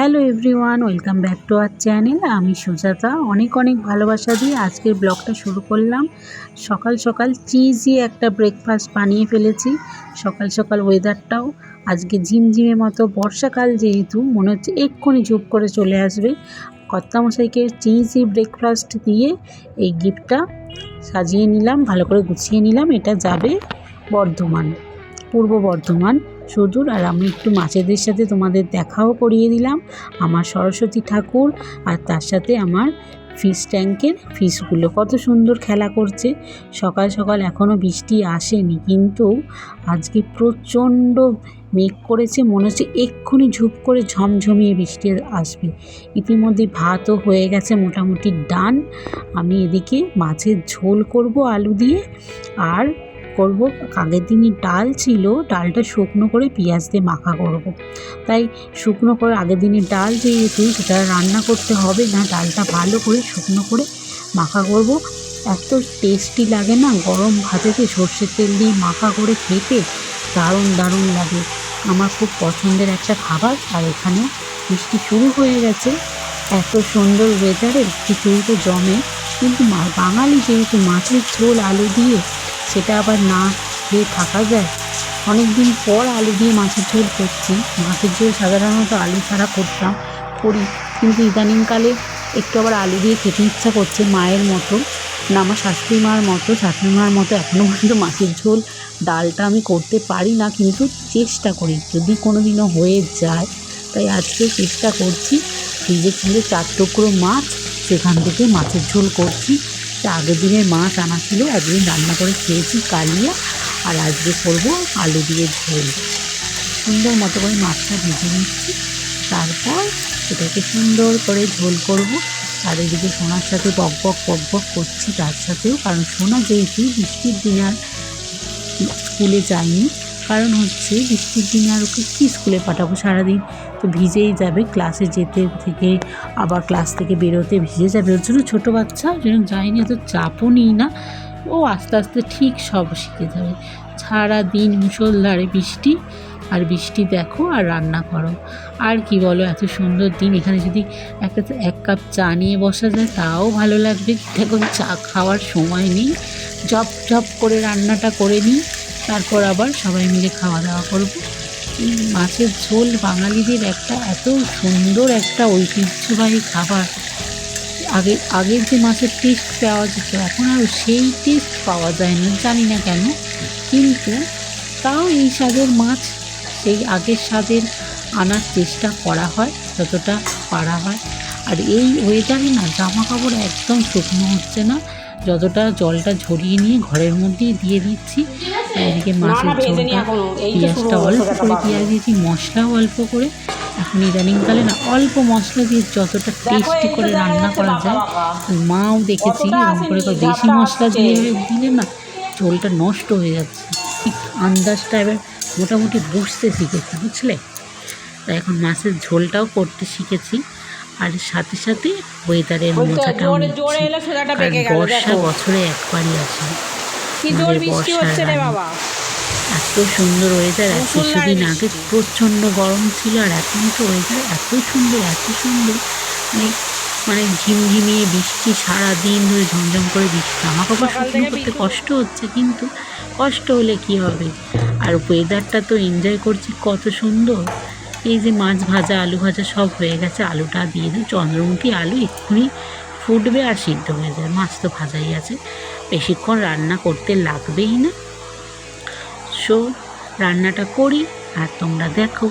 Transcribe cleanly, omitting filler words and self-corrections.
Hello everyone, welcome back to our channel. আমি সুজাতা অনেক অনেক ভালোবাসা দিয়ে আজকের ব্লগটা শুরু করলাম। সকাল সকাল চিজি একটা ব্রেকফাস্ট বানিয়ে ফেলেছি। সকাল সকাল ওয়েদারটাও আজকে ঝিমঝিমে মতো, বর্ষাকাল যেহেতু মনে হচ্ছে এক্ষুনি ঝুপ করে চলে আসবে। কর্তামশাইকে চিজি ব্রেকফাস্ট দিয়ে এই গিফটটা সাজিয়ে নিলাম, ভালো করে গুছিয়ে নিলাম। এটা যাবে বর্ধমান, পূর্ব বর্ধমান সুদূর। আর আমি একটু মাছেদের সাথে তোমাদের দেখাও করিয়ে দিলাম, আমার সরস্বতী ঠাকুর আর তার সাথে আমার ফিশ ট্যাঙ্কের ফিশগুলো কত সুন্দর খেলা করছে। সকাল সকাল এখনও বৃষ্টি আসেনি, কিন্তু আজকে প্রচণ্ড মেঘ করেছে, মনে হচ্ছে এক্ষুনি ঝুপ করে ঝমঝমিয়ে বৃষ্টি আসবে। ইতিমধ্যে ভাতও হয়ে গেছে মোটামুটি ডান। আমি এদিকে মাছের ঝোল করব আলু দিয়ে, আর করব আগের দিনই ডাল ছিল, ডালটা শুকনো করে পেঁয়াজ দিয়ে মাখা করব। তাই শুকনো করে আগের দিনের ডাল যেহেতু সেটা রান্না করতে হবে না, ডালটা ভালো করে শুকনো করে মাখা করব। এত টেস্টি লাগে না গরম ভাতেতে সর্ষের তেল দিয়ে মাখা করে খেতে, দারুণ দারুণ লাগে। আমার খুব পছন্দের একটা খাবার। আর এখানে বৃষ্টি শুরু হয়ে গেছে, এত সুন্দর ওয়েদারে খিচুড়ি তো জমে, কিন্তু বাঙালি যেহেতু মাছের ঝোল আলু দিয়ে, সেটা আবার না খেয়ে থাকা যায়? অনেক দিন পর আলু দিয়ে মাছের ঝোল করছি। মাছের ঝোল সাধারণত আলু ছাড়া করি, কিন্তু ইদানিংকালে একটু আবার আলু দিয়ে খেতে ইচ্ছা করছে, মায়ের মতো না, আমার শাশুড়ি মার মতো। এখনও পর্যন্ত মাছের ঝোল ডালটা আমি করতে পারি না, কিন্তু চেষ্টা করি যদি কোনো দিনও হয়ে যায়। তাই আজকে চেষ্টা করছি, ফ্রিজে ছিল 4 টুকরো মাছ, সেখান থেকে মাছের ঝোল করছি। আগের দিনের মাছ আনা ছিল, একদিন রান্না করে খেয়েছি কালিয়া, আর আজকে করব আলু দিয়ে ঝোল। সুন্দর মতো করে মাছটা ভেজে নিচ্ছি, তারপর এটাকে সুন্দর করে ঝোল করব। আর এদিকে সোনার সাথে বক বক করছি তার সাথেও, কারণ সোনা যেহেতু বৃষ্টির দিনে আর স্কুলে যায়নি, কারণ হচ্ছে বৃষ্টির দিনে আর ওকে কী স্কুলে পাঠাবো, সারাদিন তো ভিজেই যাবে, ক্লাসে যেতে থেকে আবার ক্লাস থেকে বেরোতে ভিজে যাবে। ওর জন্য ছোটো বাচ্চা, ওই জন্য যায়নি, এত চাপও নিই না, ও আস্তে আস্তে ঠিক সব শিখে যাবে। সারাদিন মুষলধারে বৃষ্টি, আর বৃষ্টি দেখো আর রান্না করো, আর কি বলো, এত সুন্দর দিন। এখানে যদি এক কাপ চা নিয়ে বসা যায় তাও ভালো লাগবে। এখন চা খাওয়ার সময় নেই, ঝপ করে রান্নাটা করে নিই, তারপর আবার সবাই মিলে খাওয়া দাওয়া করব। এই মাছের ঝোল বাঙালিদের একটা এত সুন্দর একটা ঐতিহ্যবাহী খাবার। আগের যে মাছের টেস্ট পাওয়া যেত, এখন আর সেই টেস্ট পাওয়া যায় না, জানি না কেন, কিন্তু তাও এই স্বাদের মাছ সেই আগের স্বাদের আনার চেষ্টা করা হয় যতটা পারা হয়। আর এই ওয়েদারে না জামা কাপড় একদম শুকনো হচ্ছে না, যতটা জলটা ঝরিয়ে নিয়ে ঘরের মধ্যেই দিয়ে দিচ্ছি। এদিকে মাছের ঝোলটা, পেঁয়াজটা অল্প করে পেঁয়াজ দিয়েছি, মশলাও অল্প করে। এখন ইদানিংকালে না অল্প মশলা দিয়ে যতটা টেস্টি করে রান্না করা যায়, মাও দেখেছি এরকম করে বেশি মশলা দিলে না ঝোলটা নষ্ট হয়ে যাচ্ছে। ঠিক আন্দাজটা এবার মোটামুটি বুঝতে শিখেছি, বুঝলে। তাই এখন মাছের ঝোলটাও করতে শিখেছি, আর সাথে সাথে ওয়েদারের মজাটাও নিচ্ছি, কারণ বর্ষা বছরে একবারই আসে। এত সুন্দর ওয়েদার, কিছুদিন আগে প্রচণ্ড গরম ছিল, আর এখন তো ওয়েদার এত সুন্দর, মানে ঝিমঝিমিয়ে বৃষ্টি, সারাদিন ধরে ঝমঝম করে বৃষ্টি। জামা কাপড় শুকনো করতে কষ্ট হচ্ছে, কিন্তু কষ্ট হলে কি হবে, আর ওয়েদারটা তো এনজয় করছি কত সুন্দর। এই যে মাছ ভাজা, আলু ভাজা সব হয়ে গেছে, আলুটা দিয়ে দিই, চন্দ্রমুখী আলু এক্ষুনি ফুটবে আর সিদ্ধ হয়ে যায়, মাছ তো ভাজাই আছে, বেশিক্ষণ রান্না করতে লাগবেই না। সো রান্নাটা করি আর তোমরা দেখো।